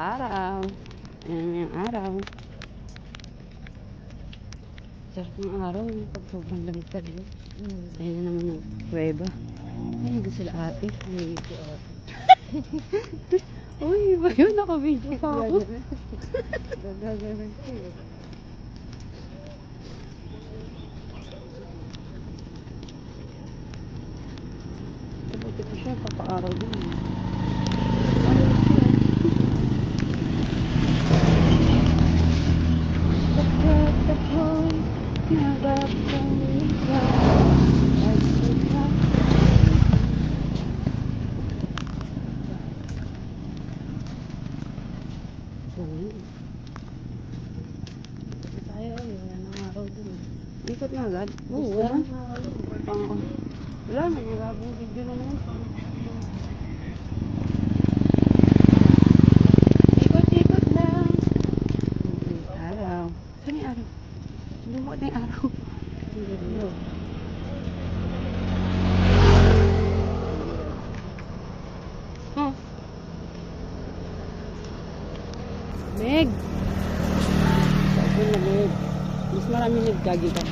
araw. Ayan yung araw. Sarap ng araw pag sobrang lamig talaga. Ayun na naman yung kuweba. Ay, hindi sila ate. Ay, si ate. Uy, ba yun? Naka-video pa ako. Gagawin ko eh. Buti ko siya, papaaraw din. Tayo ay, wala nang araw dun. Ikot na agad? Oo, wala nang araw. Wala na, magagawang video naman. Ikot lang. Araw. Saan yung araw? Lumot na yung araw. Oh. Meg! Sabi na Meg. Mas marami nagkagi ka.